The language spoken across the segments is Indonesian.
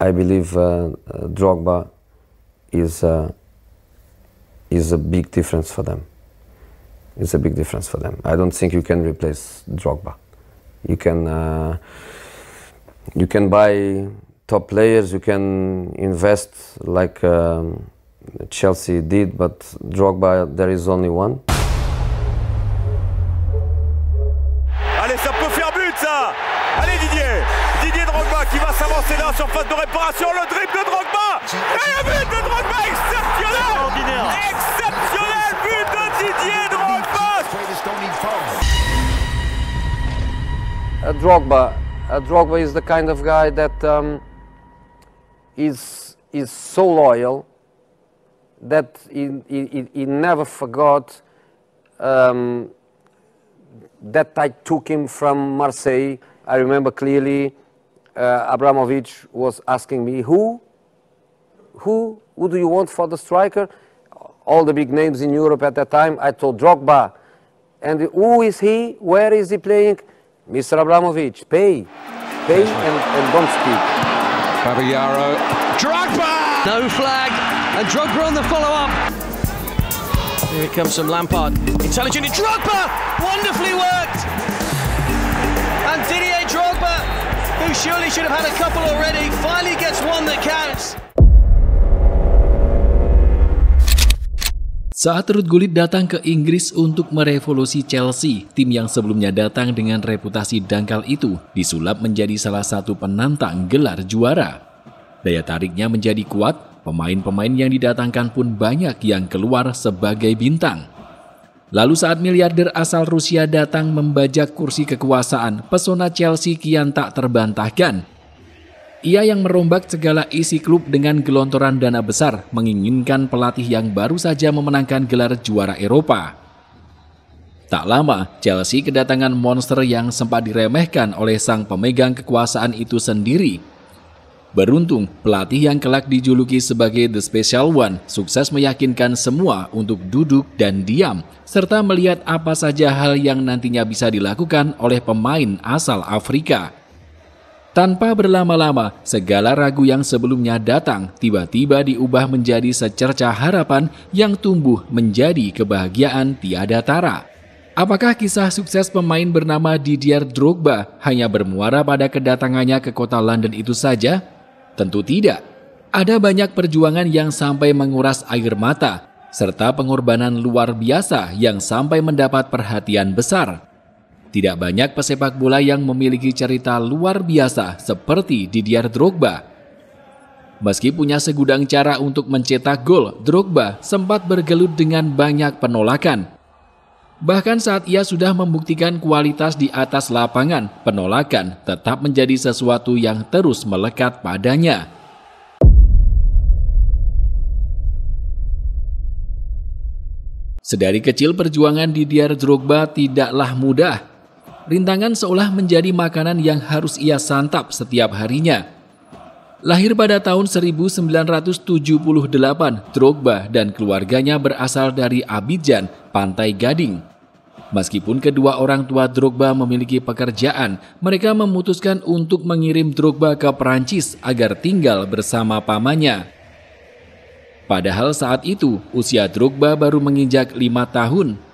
I believe Drogba is a big difference for them. It's a big difference for them. I don't think you can replace Drogba. You can buy top players, you can invest like Chelsea did, but Drogba, there is only one. Allez, ça peut faire but, ça. Allez, Didier Drogba qui va s'avancer dans la surface de réparation, le dribble de Drogba. Et le but de Drogba, exceptionnel. Exceptionnel but de Didier Drogba. Drogba is the kind of guy that is so loyal that he never forgot that I took him from Marseille. I remember clearly Abramovich was asking me, who do you want for the striker? All the big names in Europe at that time. I told Drogba. And who is he? Where is he playing? Mr. Abramovich, pay and don't speak. Babayaro, Drogba! No flag, and Drogba on the follow-up. Here comes from Lampard. Intelligent, Drogba! Wonderfully worked! And Didier Drogba, who surely should have had a couple already, finally gets one that counts. Saat Ruud Gullit datang ke Inggris untuk merevolusi Chelsea, tim yang sebelumnya datang dengan reputasi dangkal itu disulap menjadi salah satu penantang gelar juara. Daya tariknya menjadi kuat, pemain-pemain yang didatangkan pun banyak yang keluar sebagai bintang. Lalu saat miliarder asal Rusia datang membajak kursi kekuasaan, pesona Chelsea kian tak terbantahkan. Ia yang merombak segala isi klub dengan gelontoran dana besar menginginkan pelatih yang baru saja memenangkan gelar juara Eropa. Tak lama, Chelsea kedatangan monster yang sempat diremehkan oleh sang pemegang kekuasaan itu sendiri. Beruntung, pelatih yang kelak dijuluki sebagai The Special One sukses meyakinkan semua untuk duduk dan diam, serta melihat apa saja hal yang nantinya bisa dilakukan oleh pemain asal Afrika. Tanpa berlama-lama, segala ragu yang sebelumnya datang tiba-tiba diubah menjadi secercah harapan yang tumbuh menjadi kebahagiaan tiada tara. Apakah kisah sukses pemain bernama Didier Drogba hanya bermuara pada kedatangannya ke kota London itu saja? Tentu tidak. Ada banyak perjuangan yang sampai menguras air mata, serta pengorbanan luar biasa yang sampai mendapat perhatian besar. Tidak banyak pesepak bola yang memiliki cerita luar biasa seperti Didier Drogba. Meski punya segudang cara untuk mencetak gol, Drogba sempat bergelut dengan banyak penolakan. Bahkan saat ia sudah membuktikan kualitas di atas lapangan, penolakan tetap menjadi sesuatu yang terus melekat padanya. Sedari kecil perjuangan Didier Drogba tidaklah mudah. Rintangan seolah menjadi makanan yang harus ia santap setiap harinya. Lahir pada tahun 1978, Drogba dan keluarganya berasal dari Abidjan, Pantai Gading. Meskipun kedua orang tua Drogba memiliki pekerjaan, mereka memutuskan untuk mengirim Drogba ke Perancis agar tinggal bersama pamannya. Padahal saat itu, usia Drogba baru menginjak 5 tahun.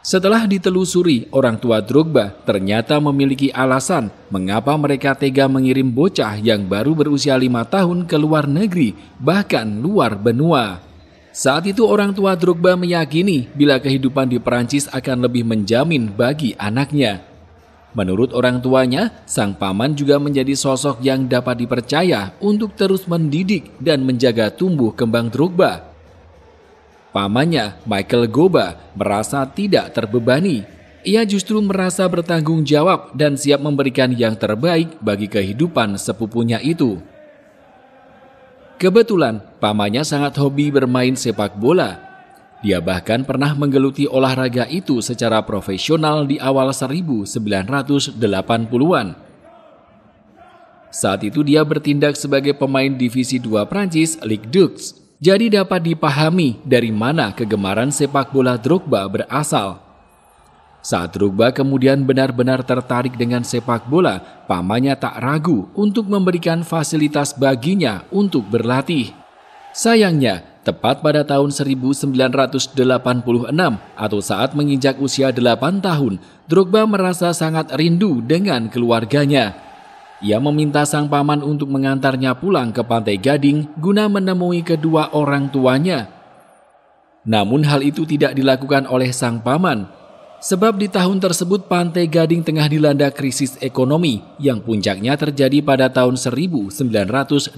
Setelah ditelusuri, orang tua Drogba ternyata memiliki alasan mengapa mereka tega mengirim bocah yang baru berusia 5 tahun ke luar negeri, bahkan luar benua. Saat itu orang tua Drogba meyakini bila kehidupan di Perancis akan lebih menjamin bagi anaknya. Menurut orang tuanya, sang paman juga menjadi sosok yang dapat dipercaya untuk terus mendidik dan menjaga tumbuh kembang Drogba. Pamannya, Michael Goba, merasa tidak terbebani. Ia justru merasa bertanggung jawab dan siap memberikan yang terbaik bagi kehidupan sepupunya itu. Kebetulan, pamannya sangat hobi bermain sepak bola. Dia bahkan pernah menggeluti olahraga itu secara profesional di awal 1980-an. Saat itu dia bertindak sebagai pemain Divisi 2 Prancis, Ligue 2. Jadi dapat dipahami dari mana kegemaran sepak bola Drogba berasal. Saat Drogba kemudian benar-benar tertarik dengan sepak bola, pamannya tak ragu untuk memberikan fasilitas baginya untuk berlatih. Sayangnya, tepat pada tahun 1986 atau saat menginjak usia 8 tahun, Drogba merasa sangat rindu dengan keluarganya. Ia meminta sang paman untuk mengantarnya pulang ke Pantai Gading guna menemui kedua orang tuanya. Namun hal itu tidak dilakukan oleh sang paman. Sebab di tahun tersebut Pantai Gading tengah dilanda krisis ekonomi yang puncaknya terjadi pada tahun 1989.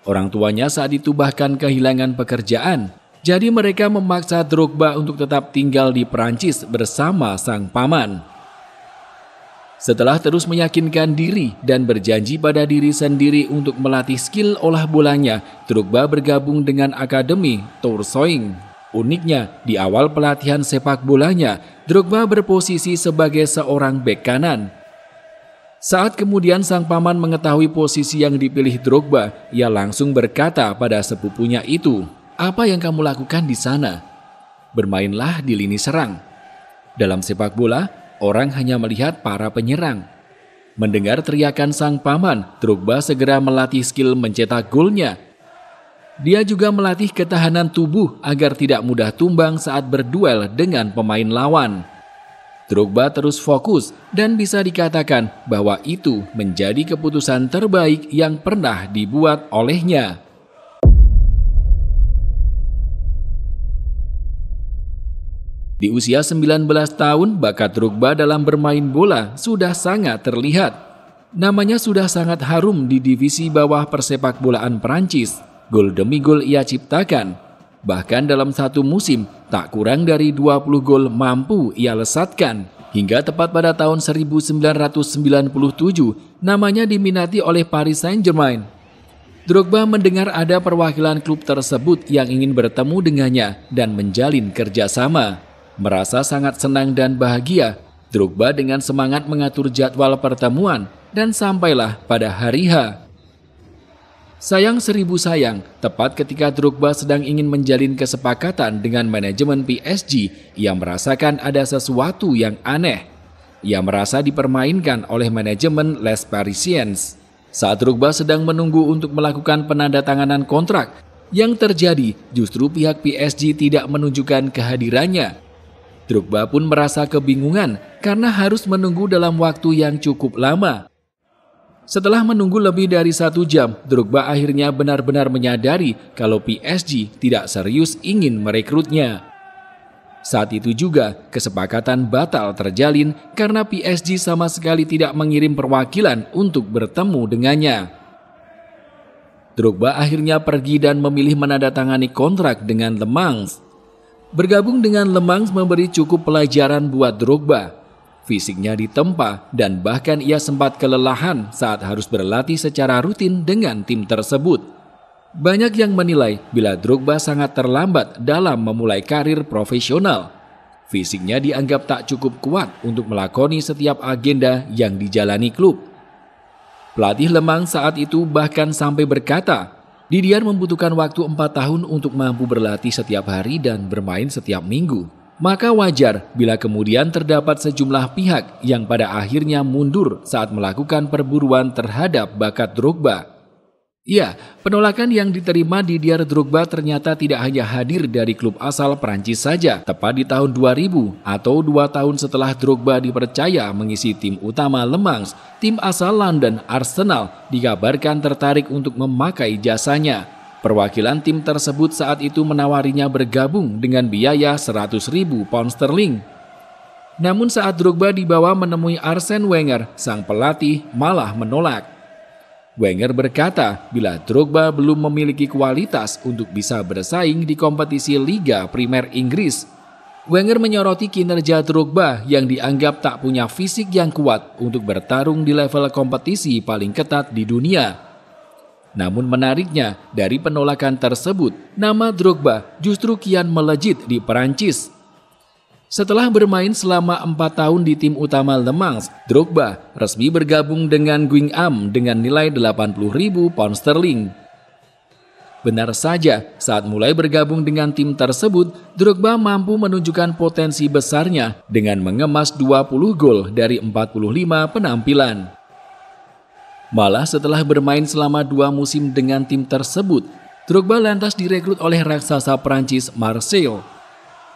Orang tuanya saat itu bahkan kehilangan pekerjaan. Jadi mereka memaksa Drogba untuk tetap tinggal di Perancis bersama sang paman. Setelah terus meyakinkan diri dan berjanji pada diri sendiri untuk melatih skill olah bolanya, Drogba bergabung dengan Akademi Tourcoing. Uniknya, di awal pelatihan sepak bolanya, Drogba berposisi sebagai seorang bek kanan. Saat kemudian sang paman mengetahui posisi yang dipilih Drogba, ia langsung berkata pada sepupunya itu, "Apa yang kamu lakukan di sana? Bermainlah di lini serang." Dalam sepak bola, orang hanya melihat para penyerang. Mendengar teriakan sang paman, Drogba segera melatih skill mencetak golnya. Dia juga melatih ketahanan tubuh agar tidak mudah tumbang saat berduel dengan pemain lawan. Drogba terus fokus dan bisa dikatakan bahwa itu menjadi keputusan terbaik yang pernah dibuat olehnya. Di usia 19 tahun, bakat Drogba dalam bermain bola sudah sangat terlihat. Namanya sudah sangat harum di divisi bawah persepakbolaan Perancis. Gol demi gol ia ciptakan. Bahkan dalam satu musim, tak kurang dari 20 gol mampu ia lesatkan. Hingga tepat pada tahun 1997, namanya diminati oleh Paris Saint-Germain. Drogba mendengar ada perwakilan klub tersebut yang ingin bertemu dengannya dan menjalin kerjasama. Merasa sangat senang dan bahagia, Drogba dengan semangat mengatur jadwal pertemuan dan sampailah pada hari H. Sayang seribu sayang, tepat ketika Drogba sedang ingin menjalin kesepakatan dengan manajemen PSG, ia merasakan ada sesuatu yang aneh. Ia merasa dipermainkan oleh manajemen Les Parisiens. Saat Drogba sedang menunggu untuk melakukan penandatanganan kontrak, yang terjadi justru pihak PSG tidak menunjukkan kehadirannya. Drogba pun merasa kebingungan karena harus menunggu dalam waktu yang cukup lama. Setelah menunggu lebih dari 1 jam, Drogba akhirnya benar-benar menyadari kalau PSG tidak serius ingin merekrutnya. Saat itu juga, kesepakatan batal terjalin karena PSG sama sekali tidak mengirim perwakilan untuk bertemu dengannya. Drogba akhirnya pergi dan memilih menandatangani kontrak dengan Le Mans. Bergabung dengan Le Mans memberi cukup pelajaran buat Drogba. Fisiknya ditempa dan bahkan ia sempat kelelahan saat harus berlatih secara rutin dengan tim tersebut. Banyak yang menilai bila Drogba sangat terlambat dalam memulai karir profesional. Fisiknya dianggap tak cukup kuat untuk melakoni setiap agenda yang dijalani klub. Pelatih Le Mans saat itu bahkan sampai berkata, Didier membutuhkan waktu 4 tahun untuk mampu berlatih setiap hari dan bermain setiap minggu. Maka wajar bila kemudian terdapat sejumlah pihak yang pada akhirnya mundur saat melakukan perburuan terhadap bakat Drogba. Ya, penolakan yang diterima Didier Drogba ternyata tidak hanya hadir dari klub asal Prancis saja. Tepat di tahun 2000 atau 2 tahun setelah Drogba dipercaya mengisi tim utama Le Mans, tim asal London Arsenal dikabarkan tertarik untuk memakai jasanya. Perwakilan tim tersebut saat itu menawarinya bergabung dengan biaya 100.000 pound sterling. Namun saat Drogba dibawa menemui Arsene Wenger, sang pelatih malah menolak. Wenger berkata bila Drogba belum memiliki kualitas untuk bisa bersaing di kompetisi Liga Primer Inggris. Wenger menyoroti kinerja Drogba yang dianggap tak punya fisik yang kuat untuk bertarung di level kompetisi paling ketat di dunia. Namun menariknya, dari penolakan tersebut, nama Drogba justru kian melejit di Perancis. Setelah bermain selama 4 tahun di tim utama Le Mans, Drogba resmi bergabung dengan Guingamp dengan nilai 80.000 pound sterling. Benar saja, saat mulai bergabung dengan tim tersebut, Drogba mampu menunjukkan potensi besarnya dengan mengemas 20 gol dari 45 penampilan. Malah setelah bermain selama 2 musim dengan tim tersebut, Drogba lantas direkrut oleh raksasa Prancis Marseille.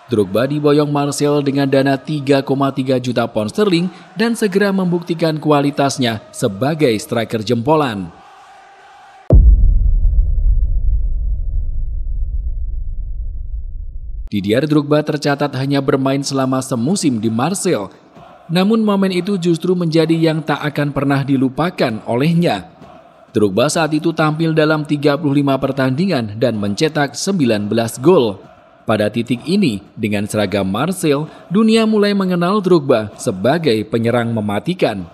Drogba diboyong Marseille dengan dana 3,3 juta pound sterling dan segera membuktikan kualitasnya sebagai striker jempolan. Didier Drogba tercatat hanya bermain selama semusim di Marseille. Namun momen itu justru menjadi yang tak akan pernah dilupakan olehnya. Drogba saat itu tampil dalam 35 pertandingan dan mencetak 19 gol. Pada titik ini, dengan seragam Marseille, dunia mulai mengenal Drogba sebagai penyerang mematikan.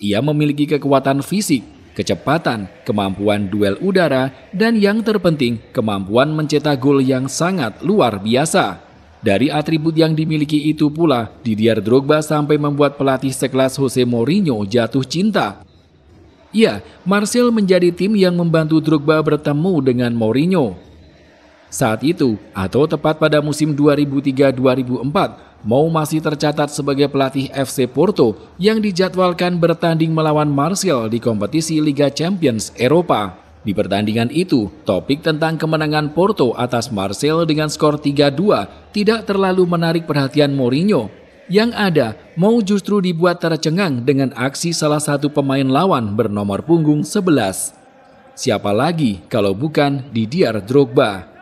Ia memiliki kekuatan fisik, kecepatan, kemampuan duel udara, dan yang terpenting, kemampuan mencetak gol yang sangat luar biasa. Dari atribut yang dimiliki itu pula, Didier Drogba sampai membuat pelatih sekelas Jose Mourinho jatuh cinta. Ya, Marseille menjadi tim yang membantu Drogba bertemu dengan Mourinho. Saat itu, atau tepat pada musim 2003-2004, Mou masih tercatat sebagai pelatih FC Porto yang dijadwalkan bertanding melawan Marseille di kompetisi Liga Champions Eropa. Di pertandingan itu, topik tentang kemenangan Porto atas Marseille dengan skor 3-2 tidak terlalu menarik perhatian Mourinho. Yang ada, Mou justru dibuat tercengang dengan aksi salah satu pemain lawan bernomor punggung 11. Siapa lagi kalau bukan Didier Drogba?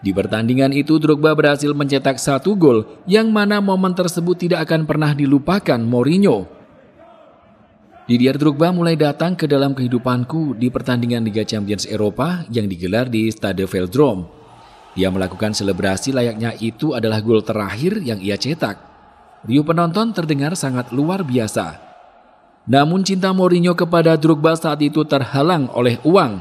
Di pertandingan itu Drogba berhasil mencetak 1 gol yang mana momen tersebut tidak akan pernah dilupakan Mourinho. Didier Drogba mulai datang ke dalam kehidupanku di pertandingan Liga Champions Eropa yang digelar di Stade Velodrome. Dia melakukan selebrasi layaknya itu adalah gol terakhir yang ia cetak. Riuh penonton terdengar sangat luar biasa. Namun cinta Mourinho kepada Drogba saat itu terhalang oleh uang.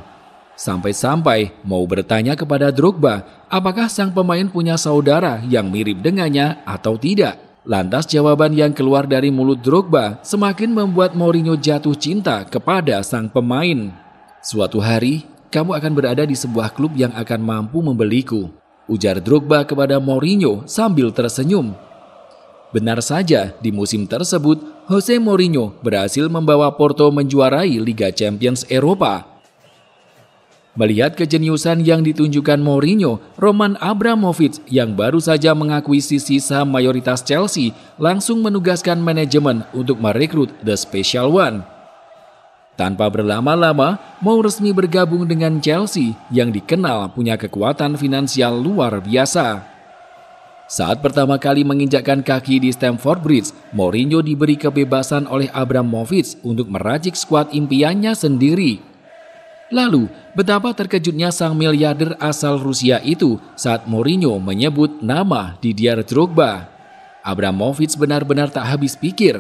Sampai-sampai mau bertanya kepada Drogba, apakah sang pemain punya saudara yang mirip dengannya atau tidak. Lantas jawaban yang keluar dari mulut Drogba semakin membuat Mourinho jatuh cinta kepada sang pemain. Suatu hari, kamu akan berada di sebuah klub yang akan mampu membeliku, ujar Drogba kepada Mourinho sambil tersenyum. Benar saja, di musim tersebut, Jose Mourinho berhasil membawa Porto menjuarai Liga Champions Eropa. Melihat kejeniusan yang ditunjukkan Mourinho, Roman Abramovich yang baru saja mengakuisisi saham mayoritas Chelsea langsung menugaskan manajemen untuk merekrut The Special One. Tanpa berlama-lama, Mou resmi bergabung dengan Chelsea yang dikenal punya kekuatan finansial luar biasa. Saat pertama kali menginjakkan kaki di Stamford Bridge, Mourinho diberi kebebasan oleh Abramovich untuk meracik skuad impiannya sendiri. Lalu, betapa terkejutnya sang miliarder asal Rusia itu saat Mourinho menyebut nama Didier Drogba. Abramovich benar-benar tak habis pikir.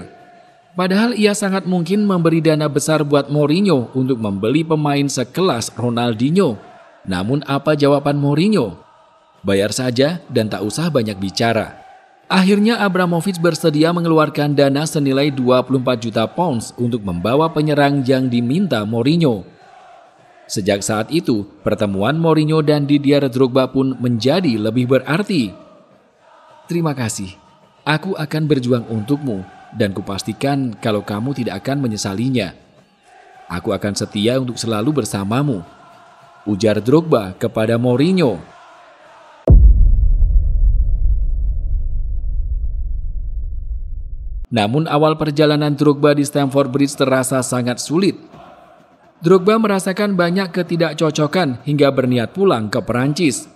Padahal ia sangat mungkin memberi dana besar buat Mourinho untuk membeli pemain sekelas Ronaldinho. Namun apa jawaban Mourinho? Bayar saja dan tak usah banyak bicara. Akhirnya Abramovich bersedia mengeluarkan dana senilai 24 juta pounds untuk membawa penyerang yang diminta Mourinho. Sejak saat itu, pertemuan Mourinho dan Didier Drogba pun menjadi lebih berarti. Terima kasih, aku akan berjuang untukmu dan kupastikan kalau kamu tidak akan menyesalinya. Aku akan setia untuk selalu bersamamu, ujar Drogba kepada Mourinho. Namun awal perjalanan Drogba di Stamford Bridge terasa sangat sulit. Drogba merasakan banyak ketidakcocokan hingga berniat pulang ke Perancis.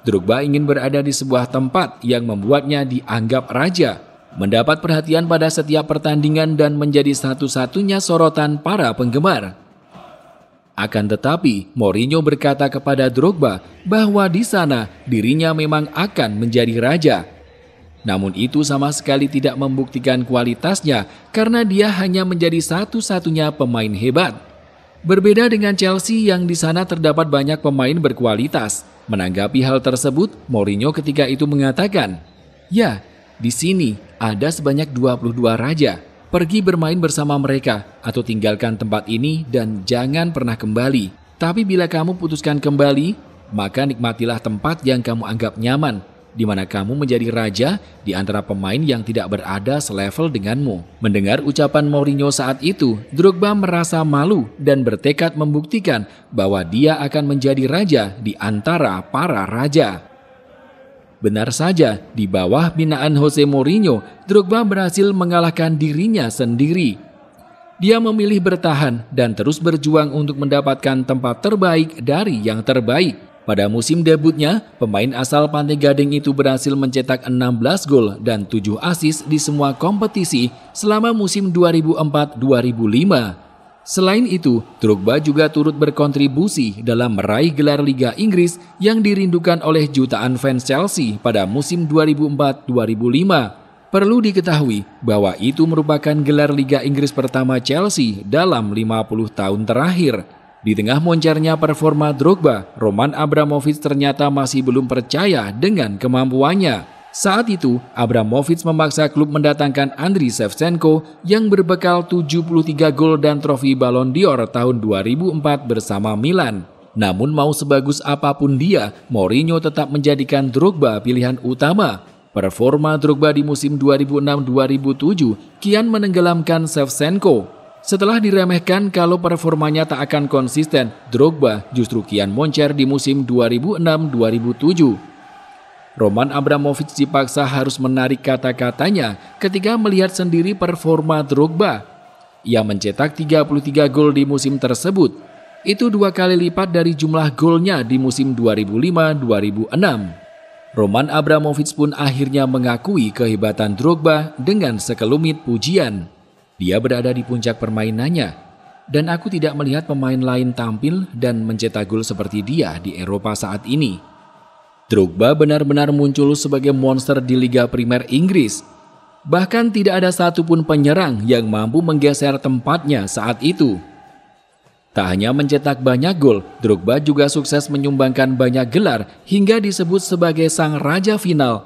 Drogba ingin berada di sebuah tempat yang membuatnya dianggap raja, mendapat perhatian pada setiap pertandingan dan menjadi satu-satunya sorotan para penggemar. Akan tetapi, Mourinho berkata kepada Drogba bahwa di sana dirinya memang akan menjadi raja. Namun itu sama sekali tidak membuktikan kualitasnya karena dia hanya menjadi satu-satunya pemain hebat. Berbeda dengan Chelsea yang di sana terdapat banyak pemain berkualitas. Menanggapi hal tersebut, Mourinho ketika itu mengatakan, "Ya, di sini ada sebanyak 22 raja. Pergi bermain bersama mereka atau tinggalkan tempat ini dan jangan pernah kembali. Tapi bila kamu putuskan kembali, maka nikmatilah tempat yang kamu anggap nyaman, di mana kamu menjadi raja di antara pemain yang tidak berada selevel denganmu. Mendengar ucapan Mourinho saat itu, Drogba merasa malu dan bertekad membuktikan bahwa dia akan menjadi raja di antara para raja. Benar saja, di bawah binaan Jose Mourinho, Drogba berhasil mengalahkan dirinya sendiri. Dia memilih bertahan dan terus berjuang untuk mendapatkan tempat terbaik dari yang terbaik. Pada musim debutnya, pemain asal Pantai Gading itu berhasil mencetak 16 gol dan 7 assist di semua kompetisi selama musim 2004-2005. Selain itu, Drogba juga turut berkontribusi dalam meraih gelar Liga Inggris yang dirindukan oleh jutaan fans Chelsea pada musim 2004-2005. Perlu diketahui bahwa itu merupakan gelar Liga Inggris pertama Chelsea dalam 50 tahun terakhir. Di tengah moncernya performa Drogba, Roman Abramovich ternyata masih belum percaya dengan kemampuannya. Saat itu, Abramovich memaksa klub mendatangkan Andriy Shevchenko yang berbekal 73 gol dan trofi Ballon d'Or tahun 2004 bersama Milan. Namun mau sebagus apapun dia, Mourinho tetap menjadikan Drogba pilihan utama. Performa Drogba di musim 2006-2007 kian menenggelamkan Shevchenko. Setelah diremehkan kalau performanya tak akan konsisten, Drogba justru kian moncer di musim 2006-2007. Roman Abramovich dipaksa harus menarik kata-katanya ketika melihat sendiri performa Drogba. Ia mencetak 33 gol di musim tersebut. Itu 2 kali lipat dari jumlah golnya di musim 2005-2006. Roman Abramovich pun akhirnya mengakui kehebatan Drogba dengan sekelumit pujian. Dia berada di puncak permainannya, dan aku tidak melihat pemain lain tampil dan mencetak gol seperti dia di Eropa saat ini. Drogba benar-benar muncul sebagai monster di Liga Primer Inggris. Bahkan tidak ada satupun penyerang yang mampu menggeser tempatnya saat itu. Tak hanya mencetak banyak gol, Drogba juga sukses menyumbangkan banyak gelar hingga disebut sebagai sang raja final.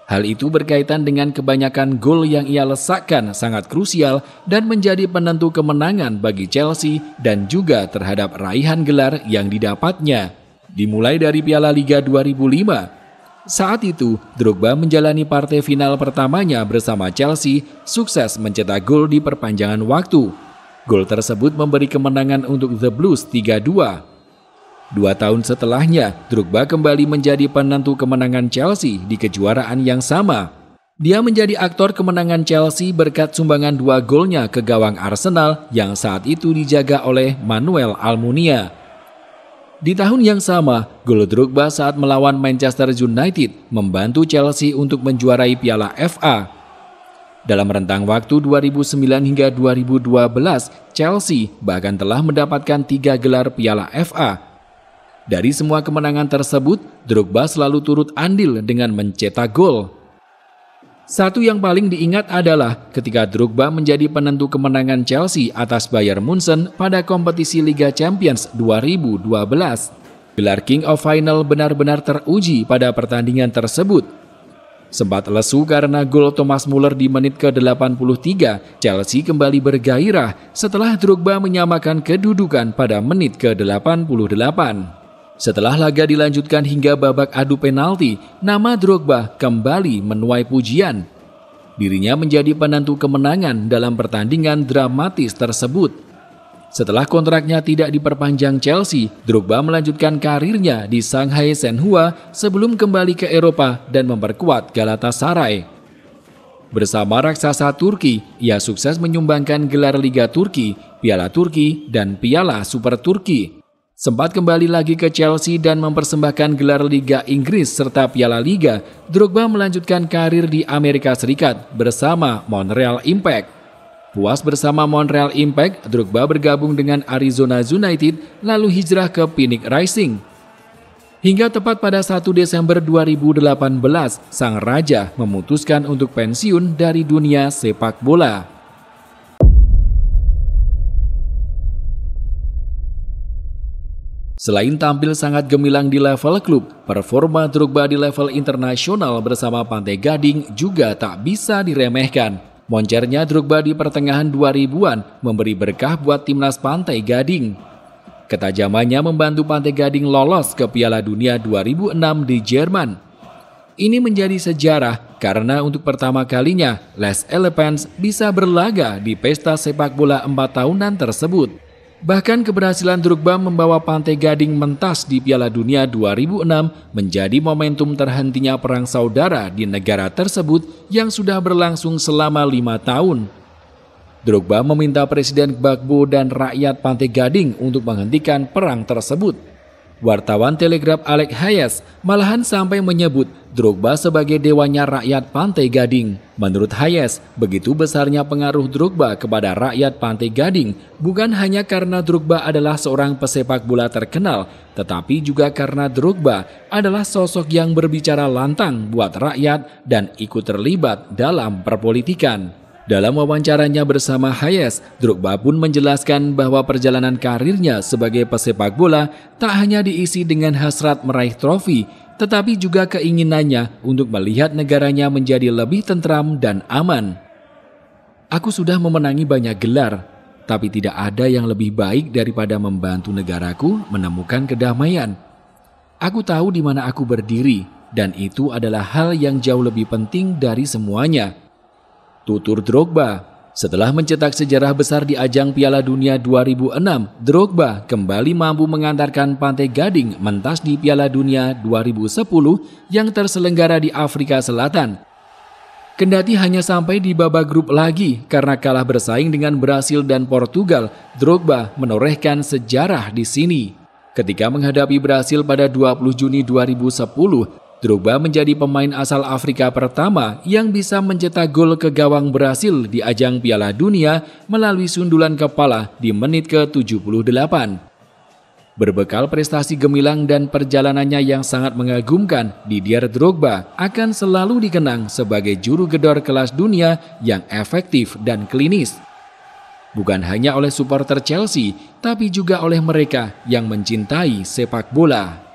Hal itu berkaitan dengan kebanyakan gol yang ia lesakkan sangat krusial dan menjadi penentu kemenangan bagi Chelsea dan juga terhadap raihan gelar yang didapatnya. Dimulai dari Piala Liga 2005. Saat itu, Drogba menjalani partai final pertamanya bersama Chelsea, sukses mencetak gol di perpanjangan waktu. Gol tersebut memberi kemenangan untuk The Blues 3-2. 2 tahun setelahnya, Drogba kembali menjadi penentu kemenangan Chelsea di kejuaraan yang sama. Dia menjadi aktor kemenangan Chelsea berkat sumbangan 2 golnya ke gawang Arsenal yang saat itu dijaga oleh Manuel Almunia. Di tahun yang sama, gol Drogba saat melawan Manchester United membantu Chelsea untuk menjuarai Piala FA. Dalam rentang waktu 2009 hingga 2012, Chelsea bahkan telah mendapatkan 3 gelar Piala FA. Dari semua kemenangan tersebut, Drogba selalu turut andil dengan mencetak gol. Satu yang paling diingat adalah ketika Drogba menjadi penentu kemenangan Chelsea atas Bayern Munchen pada kompetisi Liga Champions 2012. Gelar King of Final benar-benar teruji pada pertandingan tersebut. Sempat lesu karena gol Thomas Muller di menit ke-83, Chelsea kembali bergairah setelah Drogba menyamakan kedudukan pada menit ke-88. Setelah laga dilanjutkan hingga babak adu penalti, nama Drogba kembali menuai pujian. Dirinya menjadi penentu kemenangan dalam pertandingan dramatis tersebut. Setelah kontraknya tidak diperpanjang Chelsea, Drogba melanjutkan karirnya di Shanghai Shenhua sebelum kembali ke Eropa dan memperkuat Galatasaray. Bersama raksasa Turki, ia sukses menyumbangkan gelar Liga Turki, Piala Turki, dan Piala Super Turki. Sempat kembali lagi ke Chelsea dan mempersembahkan gelar Liga Inggris serta Piala Liga, Drogba melanjutkan karir di Amerika Serikat bersama Montreal Impact. Puas bersama Montreal Impact, Drogba bergabung dengan Arizona United lalu hijrah ke Phoenix Rising. Hingga tepat pada 1 Desember 2018, sang raja memutuskan untuk pensiun dari dunia sepak bola. Selain tampil sangat gemilang di level klub, performa Drogba di level internasional bersama Pantai Gading juga tak bisa diremehkan. Moncernya Drogba di pertengahan 2000-an memberi berkah buat timnas Pantai Gading. Ketajamannya membantu Pantai Gading lolos ke Piala Dunia 2006 di Jerman. Ini menjadi sejarah karena untuk pertama kalinya Les Elephants bisa berlaga di pesta sepak bola 4 tahunan tersebut. Bahkan keberhasilan Drogba membawa Pantai Gading mentas di Piala Dunia 2006 menjadi momentum terhentinya perang saudara di negara tersebut yang sudah berlangsung selama 5 tahun. Drogba meminta Presiden Gbagbo dan rakyat Pantai Gading untuk menghentikan perang tersebut. Wartawan Telegraph Alex Hayes malahan sampai menyebut Drogba sebagai dewanya rakyat Pantai Gading. Menurut Hayes, begitu besarnya pengaruh Drogba kepada rakyat Pantai Gading bukan hanya karena Drogba adalah seorang pesepak bola terkenal, tetapi juga karena Drogba adalah sosok yang berbicara lantang buat rakyat dan ikut terlibat dalam perpolitikan. Dalam wawancaranya bersama Hayes, Drogba pun menjelaskan bahwa perjalanan karirnya sebagai pesepak bola tak hanya diisi dengan hasrat meraih trofi, tetapi juga keinginannya untuk melihat negaranya menjadi lebih tentram dan aman. Aku sudah memenangi banyak gelar, tapi tidak ada yang lebih baik daripada membantu negaraku menemukan kedamaian. Aku tahu di mana aku berdiri, dan itu adalah hal yang jauh lebih penting dari semuanya. Tutur Drogba. Setelah mencetak sejarah besar di ajang Piala Dunia 2006, Drogba kembali mampu mengantarkan Pantai Gading mentas di Piala Dunia 2010 yang terselenggara di Afrika Selatan. Kendati hanya sampai di babak grup lagi karena kalah bersaing dengan Brasil dan Portugal, Drogba menorehkan sejarah di sini. Ketika menghadapi Brasil pada 20 Juni 2010, Drogba menjadi pemain asal Afrika pertama yang bisa mencetak gol ke gawang Brasil di ajang Piala Dunia melalui sundulan kepala di menit ke-78. Berbekal prestasi gemilang dan perjalanannya yang sangat mengagumkan, Didier Drogba akan selalu dikenang sebagai juru gedor kelas dunia yang efektif dan klinis. Bukan hanya oleh supporter Chelsea, tapi juga oleh mereka yang mencintai sepak bola.